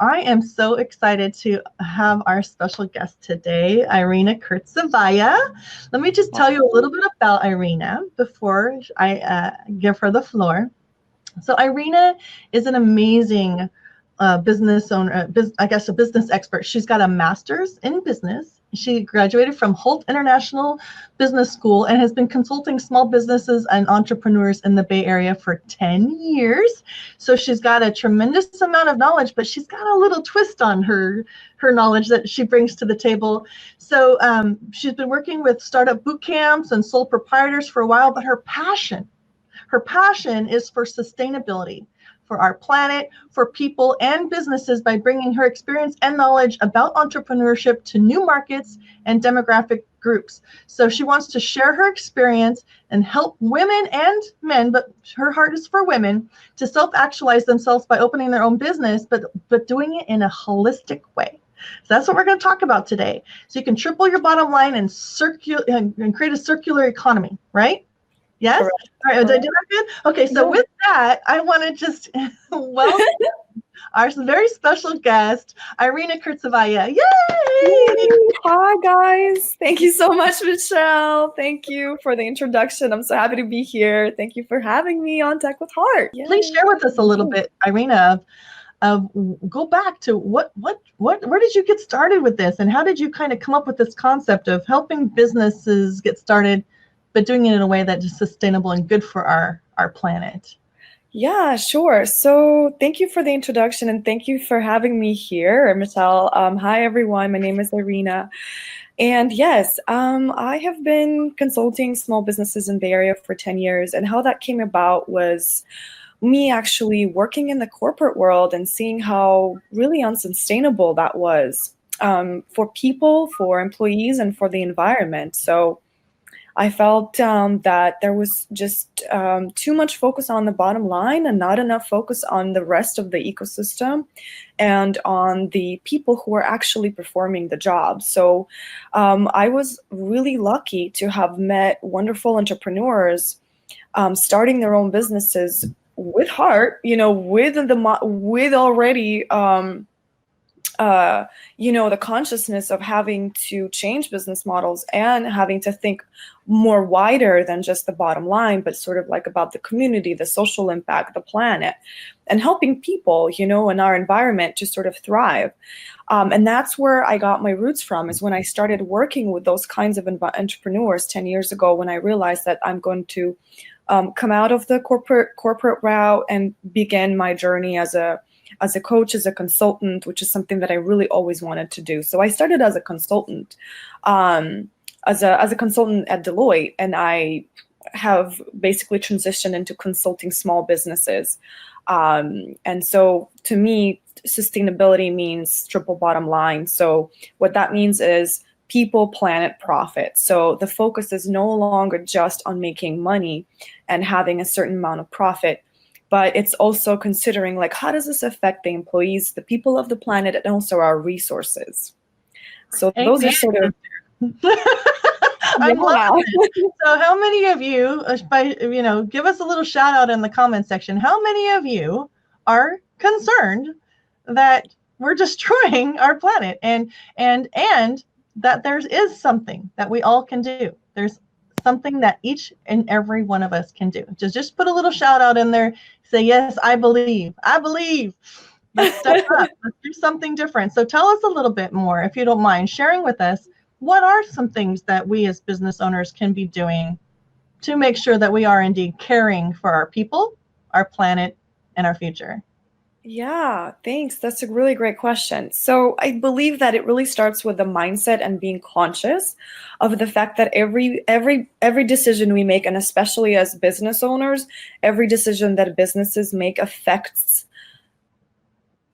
I am so excited to have our special guest today, Irina Kurtsevaya. Let me just tell you a little bit about Irina before I give her the floor. So Irina is an amazing business owner, I guess a business expert. She's got a master's in business. She graduated from Holt International Business School and has been consulting small businesses and entrepreneurs in the Bay Area for 10 years. So she's got a tremendous amount of knowledge, but she's got a little twist on her knowledge that she brings to the table. So she's been working with startup boot camps and sole proprietors for a while, but her passion is for sustainability, for our planet, for people and businesses by bringing her experience and knowledge about entrepreneurship to new markets and demographic groups. So she wants to share her experience and help women and men, but her heart is for women, to self-actualize themselves by opening their own business, but doing it in a holistic way. So that's what we're going to talk about today. So you can triple your bottom line and create a circular economy, right? Yes? Correct. All right, did I do that good? Okay, so with that, I want to just welcome our very special guest, Irina Kurtsevaya. Yay! Hi, guys. Thank you so much, Michelle. Thank you for the introduction. I'm so happy to be here. Thank you for having me on Tech with Heart. Yay. Please share with us a little bit, Irina, go back to where did you get started with this, and how did you kind of come up with this concept of helping businesses get started, but doing it in a way that is sustainable and good for our planet? Yeah, sure. So thank you for the introduction and thank you for having me here, Michelle. Hi, everyone. My name is Irina. And yes, I have been consulting small businesses in Bay Area for 10 years. And how that came about was me actually working in the corporate world and seeing how really unsustainable that was for people, for employees, and for the environment. So I felt that there was just too much focus on the bottom line and not enough focus on the rest of the ecosystem and on the people who are actually performing the job. So I was really lucky to have met wonderful entrepreneurs starting their own businesses with heart, with already the consciousness of having to change business models and having to think more wider than just the bottom line, but sort of like about the community, the social impact, the planet, and helping people, in our environment to sort of thrive. And that's where I got my roots from, is when I started working with those kinds of entrepreneurs 10 years ago, when I realized that I'm going to come out of the corporate route and begin my journey as a coach, as a consultant, which is something that I really always wanted to do. So I started as a consultant, as a consultant at Deloitte, and I have basically transitioned into consulting small businesses. And so to me, sustainability means triple bottom line. So what that means is people, planet, profit. So the focus is no longer just on making money and having a certain amount of profit, but it's also considering, like, how does this affect the employees, the people of the planet, and also our resources? So those are sort of... I love it. So how many of you, give us a little shout out in the comment section. How many of you are concerned that we're destroying our planet and that there is something that we all can do? There's something that each and every one of us can do. Just put a little shout out in there. Say, yes, I believe. Let's step up. Let's do something different. So tell us a little bit more, if you don't mind sharing with us, what are some things that we as business owners can be doing to make sure that we are indeed caring for our people, our planet, and our future? Yeah, thanks. That's a really great question. So I believe that it really starts with the mindset and being conscious of the fact that every decision we make, and especially as business owners, every decision that businesses make affects,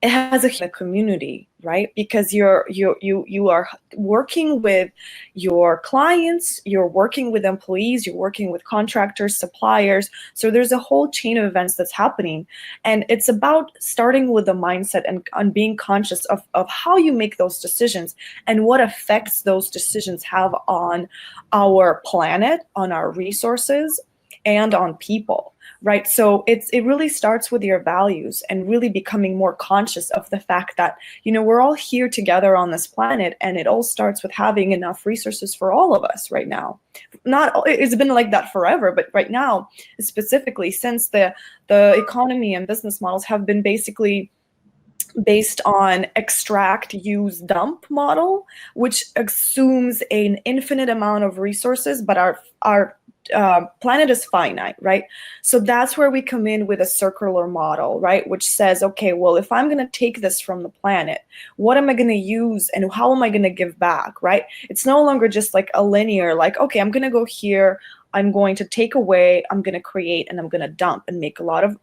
it has a community, right? Because you are working with your clients, you're working with employees, you're working with contractors, suppliers. So there's a whole chain of events that's happening. And it's about starting with the mindset and being conscious of how you make those decisions and what effects those decisions have on our planet, on our resources, and on people. Right. So it really starts with your values and really becoming more conscious of the fact that, we're all here together on this planet, and it all starts with having enough resources for all of us right now. It's been like that forever, but right now, specifically since the economy and business models have been basically based on extract, use, dump model, which assumes an infinite amount of resources, but our planet is finite, right? So that's where we come in with a circular model, right? Which says, okay, well, if I'm going to take this from the planet, what am I going to use and how am I going to give back, right? It's no longer just like a linear, like, okay, I'm going to go here, I'm going to take away, I'm going to create, and I'm going to dump and make a lot of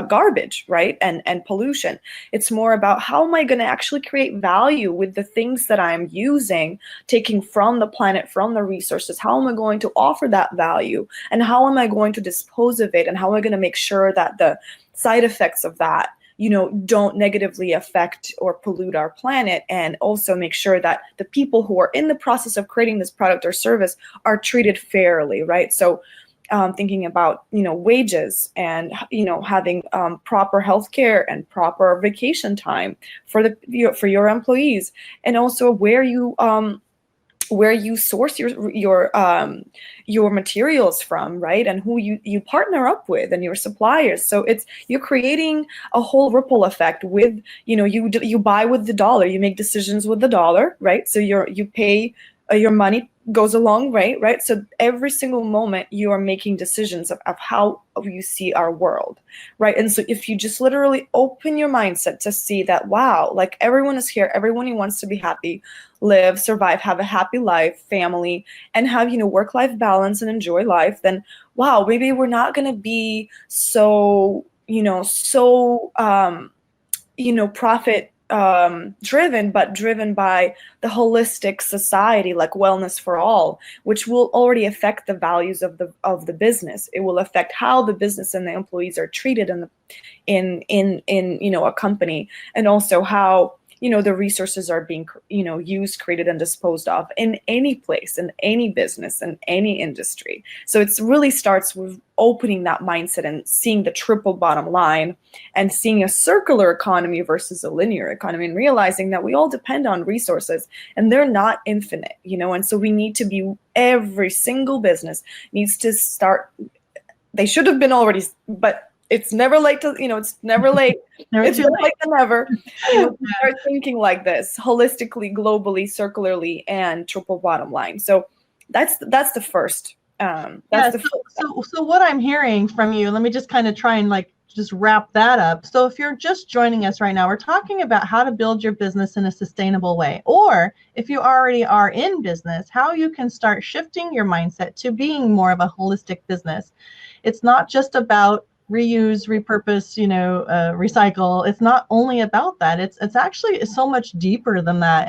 garbage, right? And pollution. It's more about how am I going to actually create value with the things that I'm using, taking from the planet, from the resources. How am I going to offer that value? And how am I going to dispose of it? And how am I going to make sure that the side effects of that, don't negatively affect or pollute our planet, and also make sure that the people who are in the process of creating this product or service are treated fairly, right? So thinking about wages and having proper healthcare and proper vacation time for your employees, and also where you source your materials from, right? And who you partner up with and your suppliers. So you're creating a whole ripple effect with you buy with the dollar, you make decisions with the dollar, right? So you pay your money goes a long way, right? So every single moment you are making decisions of how you see our world, right? And so if you just literally open your mindset to see that, wow, like everyone is here, everyone who wants to be happy, live, survive, have a happy life, family, and have, work-life balance and enjoy life, then wow, maybe we're not going to be so, profit driven, but driven by the holistic society, like wellness for all, which will already affect the values of the business. It will affect how the business and the employees are treated in a company, and also how the resources are being used, created, and disposed of in any place, in any business, in any industry. So it really starts with opening that mindset and seeing the triple bottom line, and seeing a circular economy versus a linear economy, and realizing that we all depend on resources and they're not infinite, and so we need to be, every single business needs to start, they should have been already, but it's never late to, it's never late. It's better late than never. Start thinking like this, holistically, globally, circularly, and triple bottom line. So that's the first. So what I'm hearing from you, let me just kind of try and just wrap that up. So if you're just joining us right now, we're talking about how to build your business in a sustainable way, or if you already are in business, how you can start shifting your mindset to being more of a holistic business. It's not just about reuse, repurpose, recycle. It's not only about that. It's actually so much deeper than that.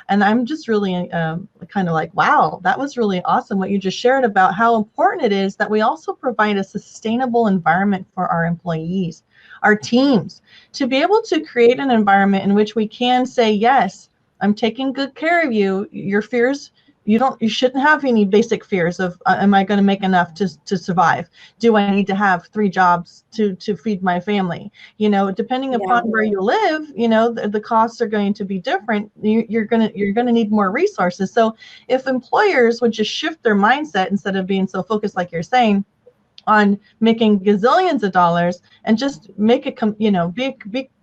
And I'm just really kind of like, wow, that was really awesome what you just shared about how important it is that we also provide a sustainable environment for our employees, our teams, to be able to create an environment in which we can say, yes, I'm taking good care of you. Your fears, you shouldn't have any basic fears of, am I going to make enough to survive? Do I need to have 3 jobs to feed my family? Depending upon where you live, the costs are going to be different. You're going to need more resources. So if employers would just shift their mindset, instead of being so focused, like you're saying, on making gazillions of dollars, and just make it,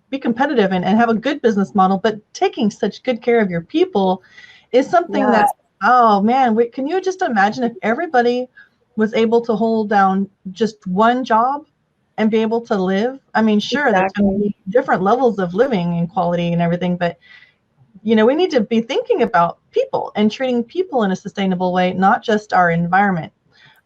be competitive and have a good business model, but taking such good care of your people is something that's, oh man, can you just imagine if everybody was able to hold down just one job and be able to live? I mean, sure, there's going to be different levels of living and quality and everything, but we need to be thinking about people and treating people in a sustainable way, not just our environment.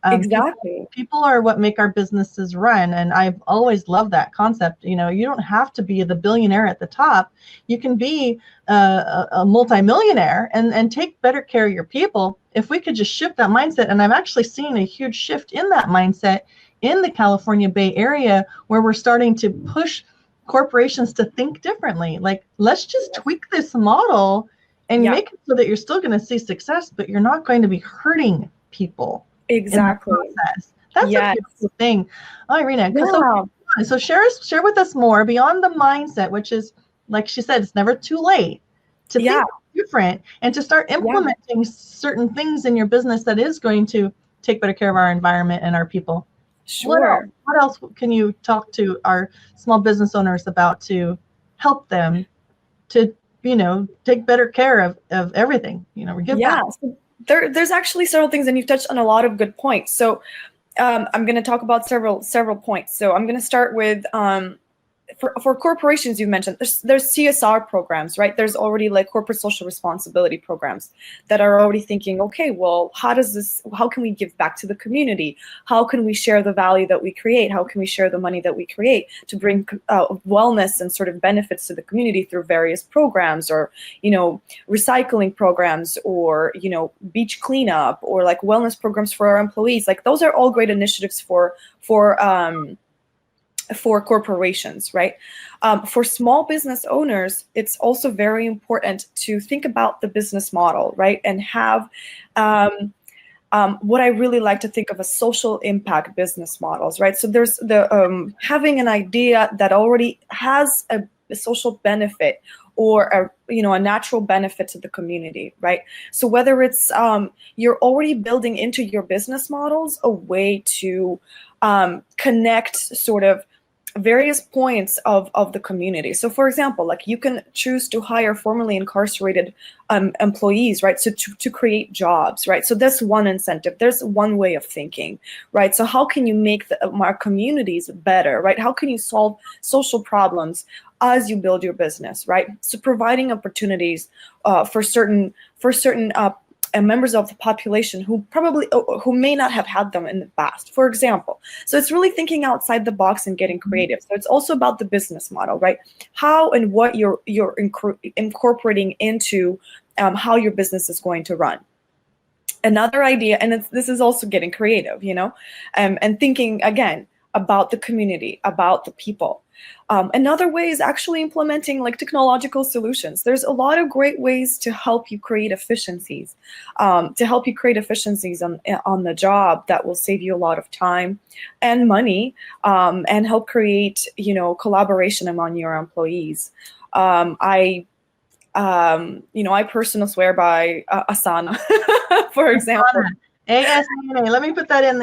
Exactly. People are what make our businesses run. And I've always loved that concept. You don't have to be the billionaire at the top. You can be a multimillionaire and take better care of your people. If we could just shift that mindset. And I've actually seen a huge shift in that mindset in the California Bay Area, where we're starting to push corporations to think differently. Like, let's just tweak this model and make it so that you're still going to see success, but you're not going to be hurting people. Exactly. That's a Yes. beautiful thing. Oh, Irina, Yeah. so share with us more beyond the mindset, which is, like she said, it's never too late to Yeah. think different and to start Yeah. implementing certain things in your business that is going to take better care of our environment and our people. Sure. What else can you talk to our small business owners about to help them to, take better care of everything, give back? Yeah. So there's actually several things, and you've touched on a lot of good points. So I'm going to talk about several points. So I'm going to start with for corporations. You mentioned there's CSR programs, right? There's already like corporate social responsibility programs that are already thinking, okay, well, how can we give back to the community? How can we share the value that we create? How can we share the money that we create to bring wellness and sort of benefits to the community through various programs, or, recycling programs, or, beach cleanup, or like wellness programs for our employees. Like those are all great initiatives for corporations, right? For small business owners, it's also very important to think about the business model, right? And have what I really like to think of as social impact business models, right? So there's the having an idea that already has a social benefit, or a natural benefit to the community, right? So whether it's you're already building into your business models a way to connect sort of various points of the community. So for example, like you can choose to hire formerly incarcerated employees, right? So to create jobs, right? So that's one incentive. There's one way of thinking, right? So how can you make our communities better, right? How can you solve social problems as you build your business, right? So providing opportunities for certain and members of the population who may not have had them in the past, for example. So it's really thinking outside the box and getting creative. So it's also about the business model, right? How and what you're incorporating into how your business is going to run. Another idea, and this is also getting creative, and thinking again about the community, about the people. Another way is actually implementing like technological solutions. There's a lot of great ways to help you create efficiencies, on the job that will save you a lot of time and money, and help create, collaboration among your employees. I personally swear by Asana, for example. ASANA. Let me put that in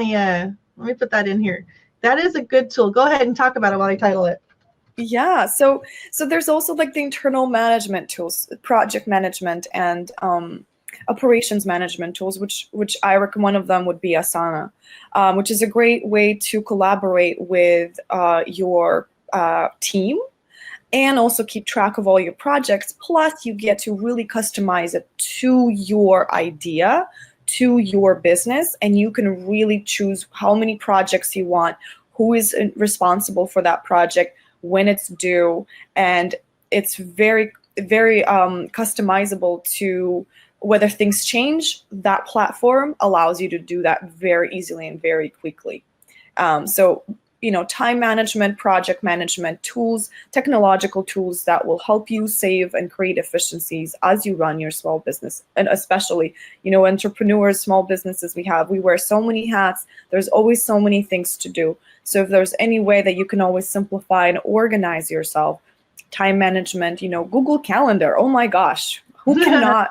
here. That is a good tool. Go ahead and talk about it while I title it. Yeah, so there's also like the internal management tools, project management, and operations management tools, which I reckon one of them would be Asana, which is a great way to collaborate with your team, and also keep track of all your projects. Plus, you get to really customize it to your idea, to your business, and you can really choose how many projects you want, who is responsible for that project, when it's due, and it's very, very customizable to whether things change. That platform allows you to do that very easily and very quickly. So time management, project management tools, technological tools that will help you save and create efficiencies as you run your small business. And especially, entrepreneurs, small businesses, we wear so many hats. There's always so many things to do. So if there's any way that you can always simplify and organize yourself, time management, Google Calendar, oh my gosh, who cannot?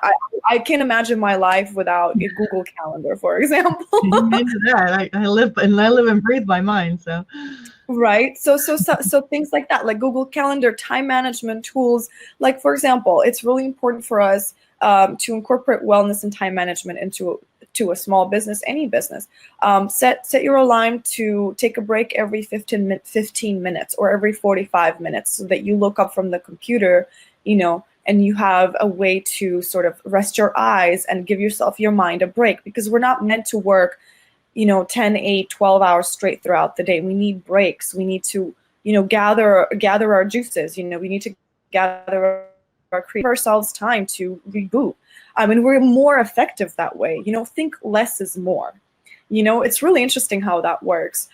I can't imagine my life without a Google Calendar, for example. I live and breathe by mine. So, right. So things like that, like Google Calendar, time management tools. Like for example, it's really important for us to incorporate wellness and time management into a small business, any business. Set your alarm to take a break every 15 minutes or every 45 minutes, so that you look up from the computer, and you have a way to sort of rest your eyes and give your mind a break, because we're not meant to work 10, 8, 12 hours straight throughout the day. We need breaks. We need to gather our juices. We need to gather create ourselves time to reboot. And we're more effective that way. Think less is more. It's really interesting how that works.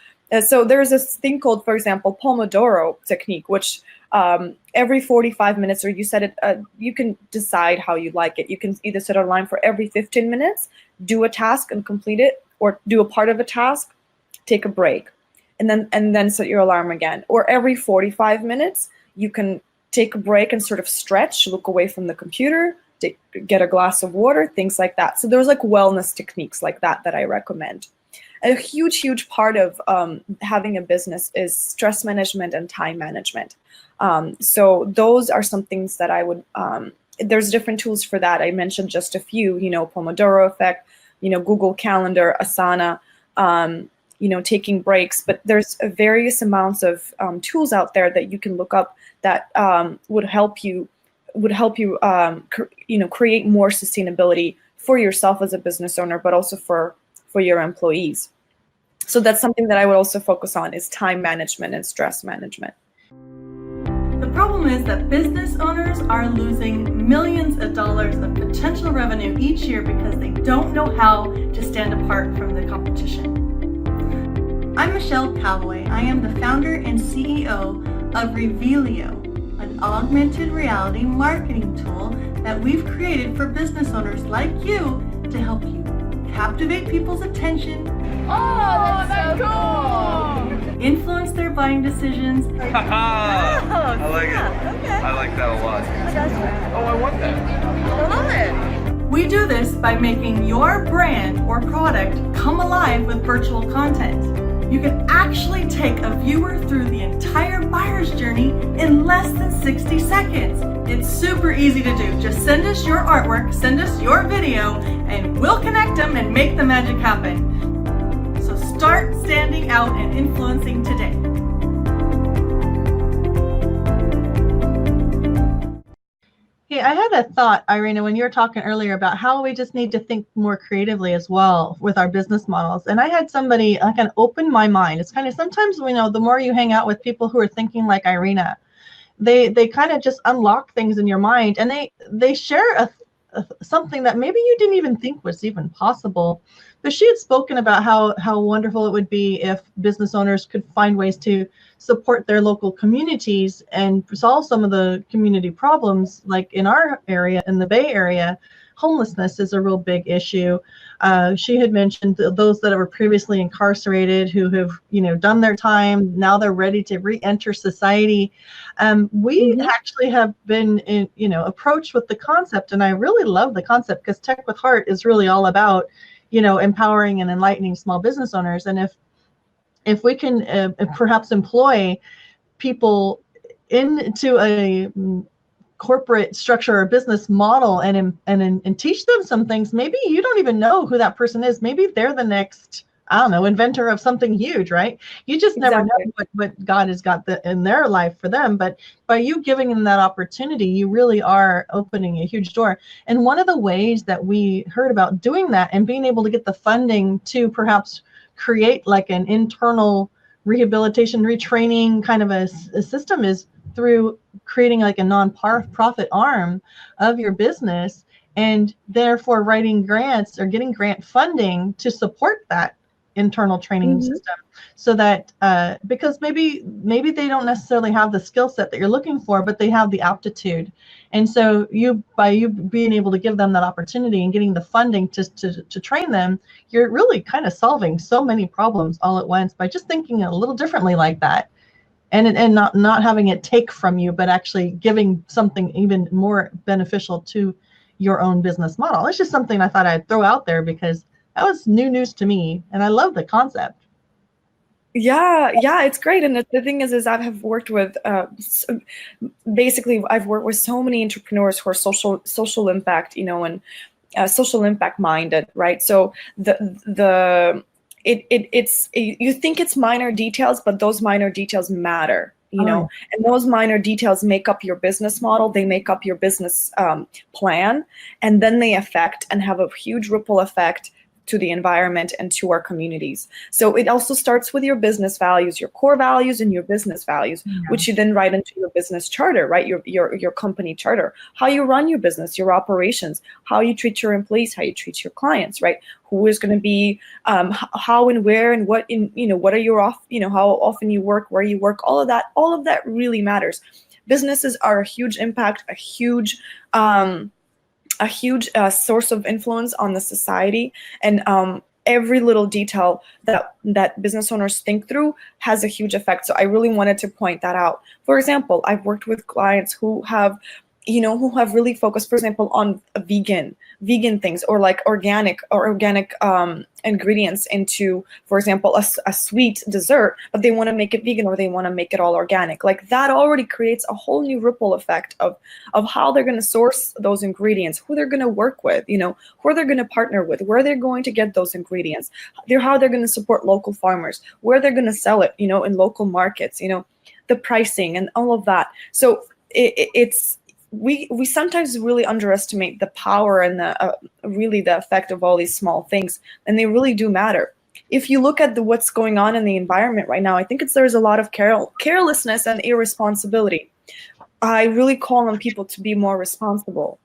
So there's this thing called, for example, Pomodoro technique, which every 45 minutes, or you set it, you can decide how you like it. You can either set a line for every 15 minutes, do a task and complete it, or do a part of a task, take a break, and then set your alarm again. Or every 45 minutes, you can take a break and sort of stretch, look away from the computer, get a glass of water, things like that. So there's like wellness techniques like that I recommend. A huge part of having a business is stress management and time management. So those are some things that I would, there's different tools for that. I mentioned just a few, Pomodoro effect, Google Calendar, Asana, taking breaks, but there's various amounts of tools out there that you can look up that would help you create more sustainability for yourself as a business owner, but also for your employees. So that's something that I would also focus on, is time management and stress management. The problem is that business owners are losing millions of dollars of potential revenue each year because they don't know how to stand apart from the competition. I'm Michelle Calloway. I am the founder and CEO of Revealio, an augmented reality marketing tool that we've created for business owners like you to help you captivate people's attention. Oh, that's so cool! Influence their buying decisions. I like it. Okay. I like that a lot. Oh, I want that. I love it. We do this by making your brand or product come alive with virtual content. You can actually take a viewer through the entire buyer's journey in less than 60 seconds. It's super easy to do. Just send us your artwork, send us your video, and we'll connect them and make the magic happen. So start standing out and influencing today. Hey, I had a thought, Irina, when you were talking earlier about how we just need to think more creatively as well with our business models. And I had somebody kind of open my mind. It's kind of, sometimes we know the more you hang out with people who are thinking like Irina, they kind of just unlock things in your mind, and they share something that maybe you didn't even think was even possible. But she had spoken about how wonderful it would be if business owners could find ways to support their local communities and solve some of the community problems. Like in our area, in the Bay Area, homelessness is a real big issue. She had mentioned those that were previously incarcerated who have, done their time. Now they're ready to re-enter society. We actually have been, approached with the concept, and I really love the concept because Tech with Heart is really all about, empowering and enlightening small business owners. And if we can perhaps employ people into a corporate structure or business model and teach them some things, maybe you don't even know who that person is. Maybe they're the next, inventor of something huge, right? You just never know what God has got in their life for them. But by you giving them that opportunity, you really are opening a huge door. And one of the ways that we heard about doing that and being able to get the funding to perhaps create like an internal rehabilitation, retraining kind of a system is through creating like a non-profit arm of your business, and therefore writing grants or getting grant funding to support that internal training system, so that because maybe they don't necessarily have the skill set that you're looking for, but they have the aptitude. And so by you being able to give them that opportunity and getting the funding to train them, you're really kind of solving so many problems all at once by just thinking a little differently like that, and not having it take from you, but actually giving something even more beneficial to your own business model. It's just something I thought I'd throw out there because that was new news to me, and I love the concept. Yeah, it's great. And the thing is I have worked with, basically, I've worked with so many entrepreneurs who are social impact, and social impact minded, right? So it's you think it's minor details, but those minor details matter. And those minor details make up your business model. They make up your business plan, and then they affect and have a huge ripple effect to the environment and to our communities. So it also starts with your business values, your core values and your business values, which you then write into your business charter, right? Your company charter, how you run your business, your operations, how you treat your employees, how you treat your clients, right? Who is going to be, how and where and what what are your how often you work, where you work, all of that really matters. Businesses are a huge impact, a huge source of influence on the society, and every little detail that business owners think through has a huge effect. So I really wanted to point that out. For example, I've worked with clients who have really focused, for example, on vegan things, or like organic ingredients into, for example, a sweet dessert, but they want to make it vegan, or they want to make it all organic. Like, that already creates a whole new ripple effect of how they're going to source those ingredients, who they're going to work with, who they're going to partner with, where they're going to get those ingredients, how they're going to support local farmers, where they're going to sell it, in local markets, the pricing and all of that. So it's we sometimes really underestimate the power and really the effect of all these small things, and they really do matter. If you look at what's going on in the environment right now, I think there's a lot of carelessness and irresponsibility. I really call on people to be more responsible.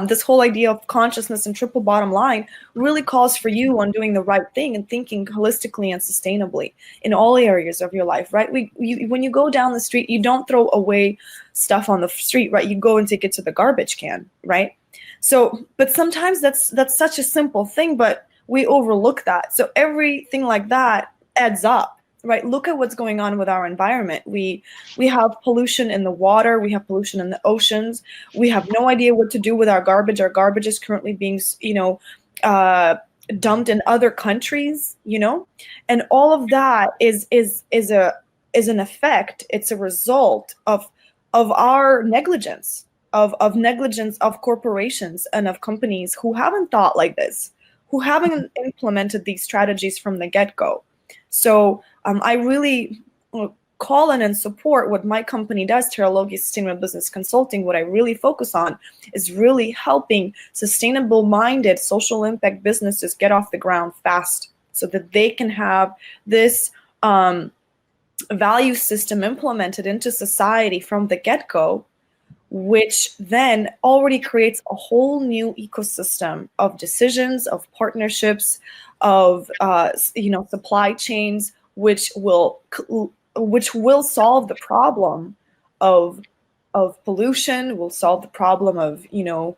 This whole idea of consciousness and triple bottom line really calls for you on doing the right thing and thinking holistically and sustainably in all areas of your life, right? When you go down the street, you don't throw away stuff on the street, right? You go and take it to the garbage can, right? So, but sometimes that's such a simple thing, but we overlook that. So everything like that adds up. Right, look at what's going on with our environment. We have pollution in the water. We have pollution in the oceans. We have no idea what to do with our garbage. Our garbage is currently being, dumped in other countries. And all of that is an effect. It's a result of our negligence, of negligence of corporations and of companies who haven't thought like this, who haven't implemented these strategies from the get-go. So I really call in and support what my company does, Terralogia Sustainable Business Consulting. What I really focus on is really helping sustainable-minded social impact businesses get off the ground fast so that they can have this value system implemented into society from the get-go, which then already creates a whole new ecosystem of decisions, of partnerships, of supply chains, which will solve the problem of pollution, will solve the problem of the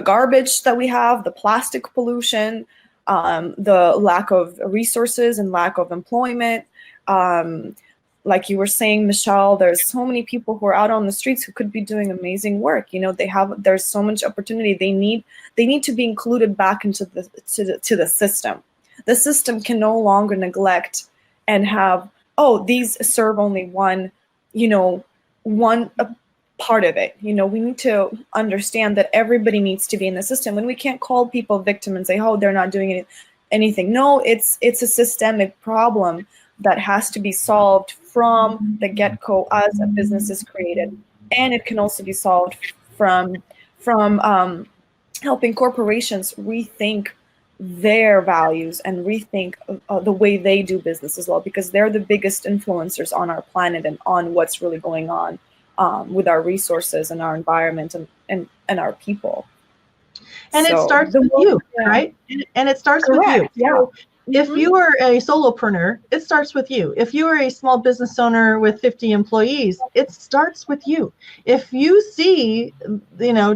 garbage that we have, the plastic pollution, the lack of resources and lack of employment. Like you were saying, Michelle, there's so many people who are out on the streets who could be doing amazing work. There's so much opportunity. They need to be included back into the system. The system can no longer neglect and have, these serve only one part of it. We need to understand that everybody needs to be in the system, and we can't call people victim and say, they're not doing anything. No, it's a systemic problem that has to be solved from the get-go as a business is created. And it can also be solved from helping corporations rethink their values and rethink the way they do business as well, because they're the biggest influencers on our planet and on what's really going on with our resources and our environment and our people. And it starts with you, right? And it starts with you. Yeah. If you are a solopreneur, it starts with you. If you are a small business owner with 50 employees, it starts with you. If you see,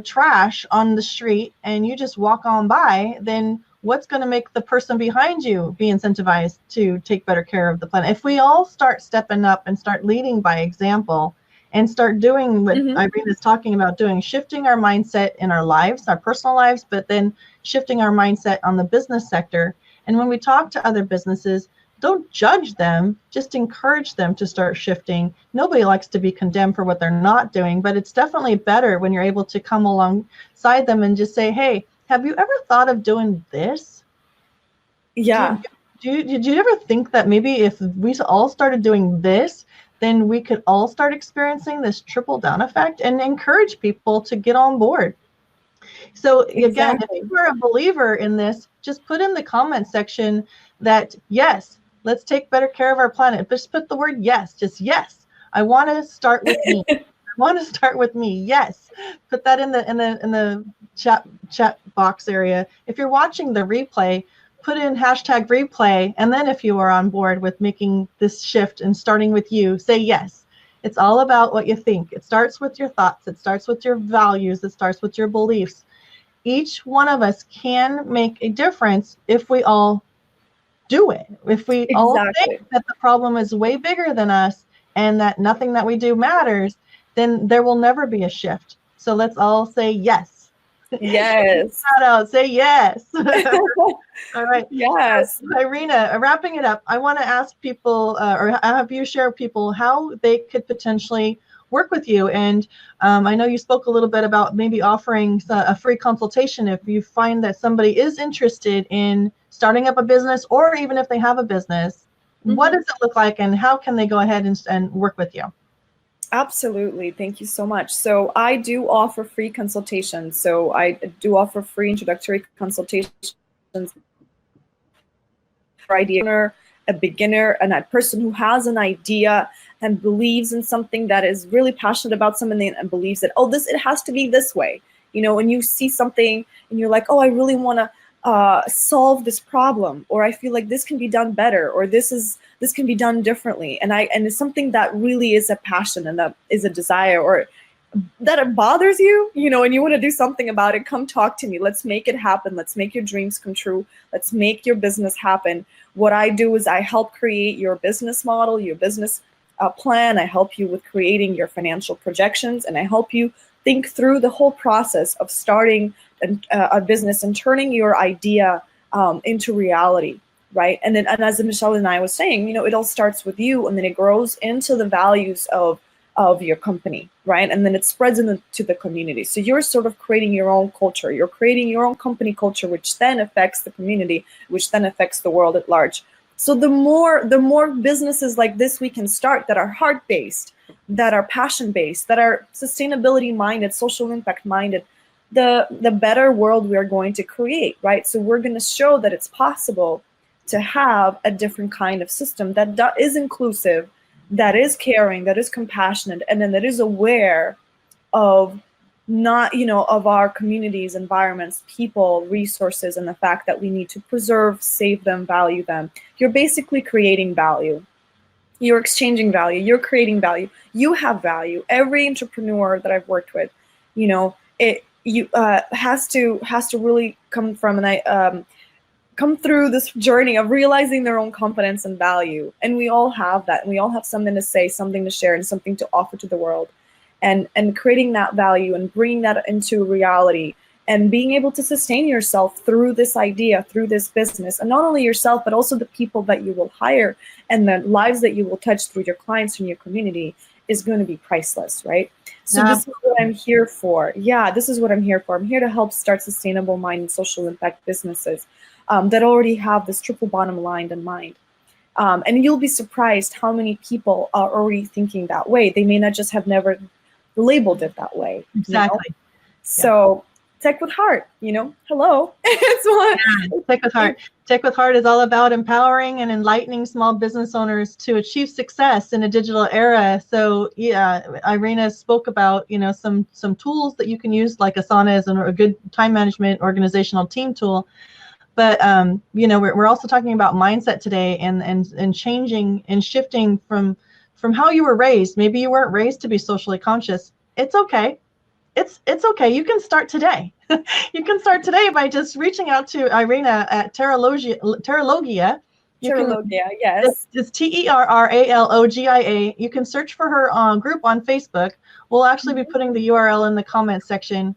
trash on the street and you just walk on by, then what's going to make the person behind you be incentivized to take better care of the planet? If we all start stepping up and start leading by example and start doing what Irina is talking about doing, shifting our mindset in our lives, our personal lives, but then shifting our mindset on the business sector. And when we talk to other businesses, don't judge them, just encourage them to start shifting. Nobody likes to be condemned for what they're not doing, but it's definitely better when you're able to come alongside them and just say, hey, have you ever thought of doing this? Yeah. Did you ever think that maybe if we all started doing this, then we could all start experiencing this trickle down effect, and encourage people to get on board? So again, if you're a believer in this, just put in the comment section that, yes, let's take better care of our planet. Just put the word yes, just yes. I want to start with me. I want to start with me. Yes. Put that in the chat box area. If you're watching the replay, put in #replay. And then if you are on board with making this shift and starting with you, say yes. It's all about what you think. It starts with your thoughts. It starts with your values. It starts with your beliefs. each one of us can make a difference if we all do it. If we all think that the problem is way bigger than us and that nothing that we do matters, then there will never be a shift. So let's all say yes. Yes. Shout out, say yes. All right. Yes. So, Irina, wrapping it up, I want to ask people or have you share people how they could potentially work with you. And I know you spoke a little bit about maybe offering a free consultation if you find that somebody is interested in starting up a business, or even if they have a business. What does it look like, and how can they go ahead and work with you? Absolutely. Thank you so much. So I do offer free consultations. So I do offer free introductory consultations for a beginner, and a person who has an idea and believes in something, that is really passionate about something and believes that, oh, it has to be this way. You know, when you see something and you're like, oh, I really want to solve this problem, or I feel like this can be done better, or this can be done differently, and it's something that really is a passion and that is a desire, or that it bothers you, you know, and you want to do something about it, come talk to me. Let's make it happen. Let's make your dreams come true. Let's make your business happen. What I do is I help create your business model, your business plan. I help you with creating your financial projections, and I help you think through the whole process of starting a business and turning your idea into reality, right? And as Michelle and I was saying, you know, it all starts with you, and then it grows into the values of your company, right? And then it spreads into the community. So you're sort of creating your own culture. You're creating your own company culture, which then affects the community, which then affects the world at large. So the more businesses like this we can start that are heart-based, that are passion-based, that are sustainability-minded, social impact-minded, the better world we are going to create, right? So we're going to show that it's possible to have a different kind of system that is inclusive, that is caring, that is compassionate, and then that is aware of of our communities, environments, people, resources, and the fact that we need to preserve, save them, value them. You're basically creating value. You're exchanging value. You're creating value. You have value. Every entrepreneur that I've worked with, you know, has to really come from, and come through this journey of realizing their own competence and value. And we all have that. And we all have something to say, something to share, and something to offer to the world. And creating that value and bringing that into reality, and being able to sustain yourself through this idea, through this business, and not only yourself, but also the people that you will hire and the lives that you will touch through your clients and your community is going to be priceless, right? So This is what I'm here for. Yeah, this is what I'm here for. I'm here to help start sustainable minded social impact businesses that already have this triple bottom line in mind. And you'll be surprised how many people are already thinking that way. They may not just have never labeled it that way. Exactly. You know? So Tech with Heart, you know, hello. Tech with Heart. Tech with Heart is all about empowering and enlightening small business owners to achieve success in a digital era. So yeah, Irina spoke about, you know, some tools that you can use, like Asana is a good time management organizational team tool. But you know, we're also talking about mindset today, and changing and shifting from how you were raised. Maybe you weren't raised to be socially conscious. It's okay. It's okay. You can start today. You can start today by just reaching out to Irina at Terralogia. Yes. It's Terralogia. You can search for her group on Facebook. We'll actually be putting the URL in the comment section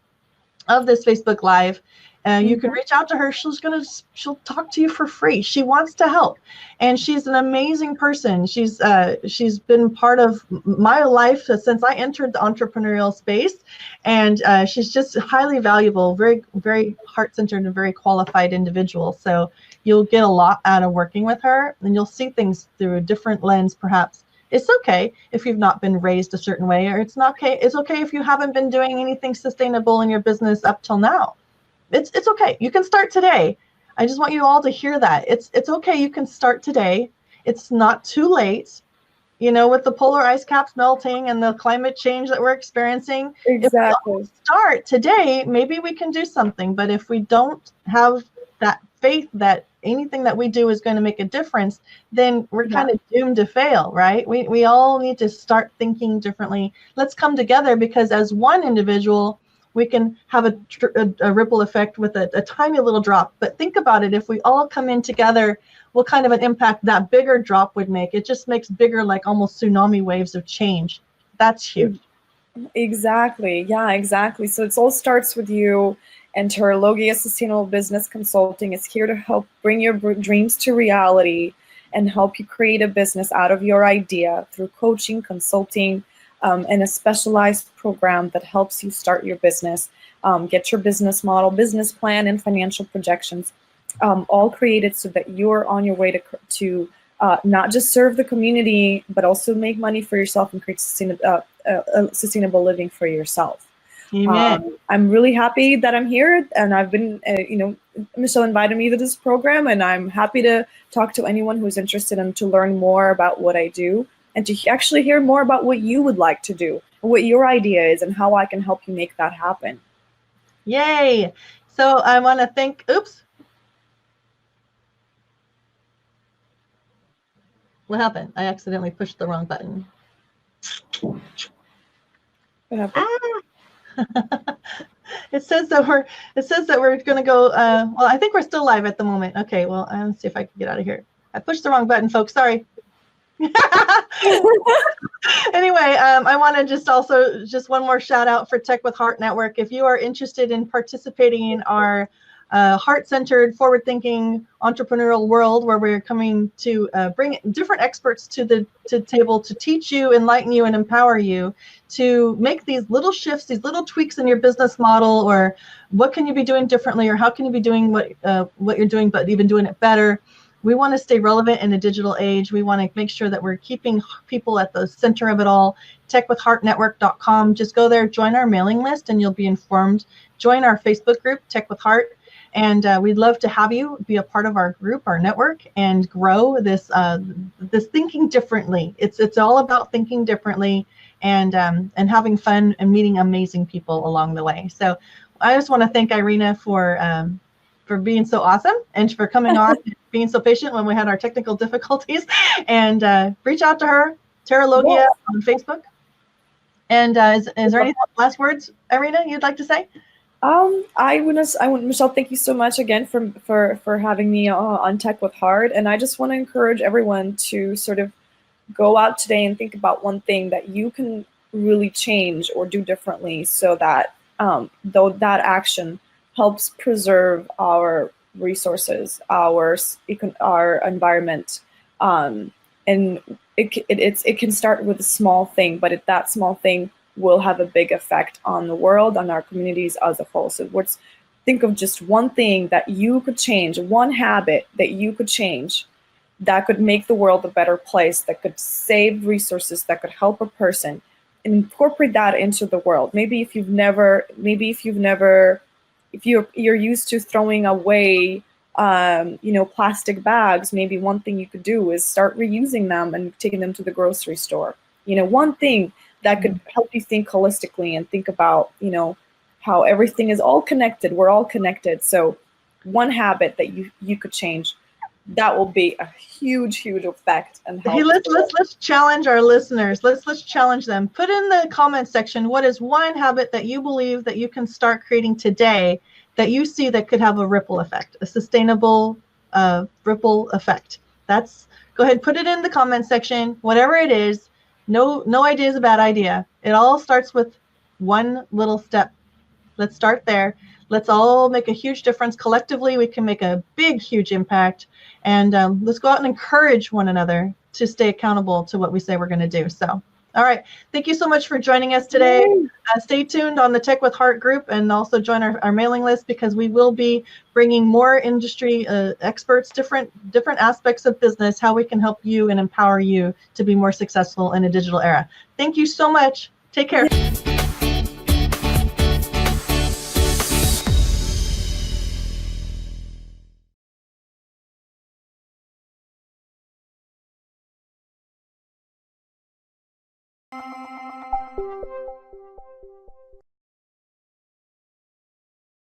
of this Facebook Live. You can reach out to her. She'll talk to you for free. She wants to help, and she's an amazing person. She's been part of my life since I entered the entrepreneurial space, and she's just highly valuable, very, very heart-centered and very qualified individual. So you'll get a lot out of working with her, and you'll see things through a different lens, perhaps. It's okay if you've not been raised a certain way, or it's okay if you haven't been doing anything sustainable in your business up till now. It's okay. You can start today. I just want you all to hear that. It's okay. You can start today. It's not too late. You know, with the polar ice caps melting and the climate change that we're experiencing, exactly. If we start today, maybe we can do something. But if we don't have that faith that anything that we do is going to make a difference, then we're kind of doomed to fail, right? We all need to start thinking differently. Let's come together, because as one individual, we can have a ripple effect with a tiny little drop. But think about it, if we all come in together, what kind of an impact that bigger drop would make. It just makes bigger, like almost tsunami waves of change. That's huge. Exactly. Yeah, exactly. So it all starts with you, and Terralogia Sustainable Business Consulting is here to help bring your dreams to reality and help you create a business out of your idea through coaching, consulting, and a specialized program that helps you start your business, get your business model, business plan, and financial projections, all created so that you're on your way to not just serve the community, but also make money for yourself and create sustainable living for yourself. Amen. I'm really happy that I'm here, and I've been, Michelle invited me to this program, and I'm happy to talk to anyone who's interested and to learn more about what I do and to actually hear more about what you would like to do, what your idea is, and how I can help you make that happen. Yay. So I want to thank, oops. What happened? I accidentally pushed the wrong button. What happened? It says that we're going to go, well, I think we're still live at the moment. Okay, well, let's see if I can get out of here. I pushed the wrong button, folks. Sorry. Anyway, I want to just one more shout out for Tech with Heart Network. If you are interested in participating in our heart-centered, forward-thinking entrepreneurial world, where we're coming to bring different experts to the table to teach you, enlighten you, and empower you to make these little shifts, these little tweaks in your business model, or what can you be doing differently, or how can you be doing what you're doing, but even doing it better. We want to stay relevant in a digital age. We want to make sure that we're keeping people at the center of it all. techwithheartnetwork.com. Just go there, join our mailing list, and you'll be informed. Join our Facebook group, Tech with Heart. And we'd love to have you be a part of our group, our network, and grow this thinking differently. It's all about thinking differently and having fun and meeting amazing people along the way. So I just want to thank Irina for being so awesome and for coming on, being so patient when we had our technical difficulties. And reach out to her, Terralogia, on Facebook. And is there any last words, Irina, you'd like to say? Michelle, thank you so much again for having me on Tech with Heart. And I just want to encourage everyone to sort of go out today and think about one thing that you can really change or do differently, so that though that action helps preserve our resources, our environment, and it can start with a small thing, but that small thing will have a big effect on the world, on our communities as a whole. So think of just one thing that you could change, one habit that you could change that could make the world a better place, that could save resources, that could help a person, and incorporate that into the world. If you're used to throwing away plastic bags, maybe one thing you could do is start reusing them and taking them to the grocery store. One thing that could help you think holistically and think about, how everything is all connected. We're all connected. So one habit that you could change, that will be a huge, huge effect. And hey, let's challenge our listeners. Let's challenge them. Put in the comment section, what is one habit that you believe that you can start creating today that you see that could have a ripple effect, a sustainable ripple effect? Go ahead, put it in the comment section, whatever it is. No idea is a bad idea. It all starts with one little step. Let's start there. Let's all make a huge difference. Collectively, we can make a big, huge impact. And let's go out and encourage one another to stay accountable to what we say we're going to do. So, all right. Thank you so much for joining us today. Stay tuned on the Tech with Heart group, and also join our mailing list, because we will be bringing more industry experts, different aspects of business, how we can help you and empower you to be more successful in a digital era. Thank you so much. Take care.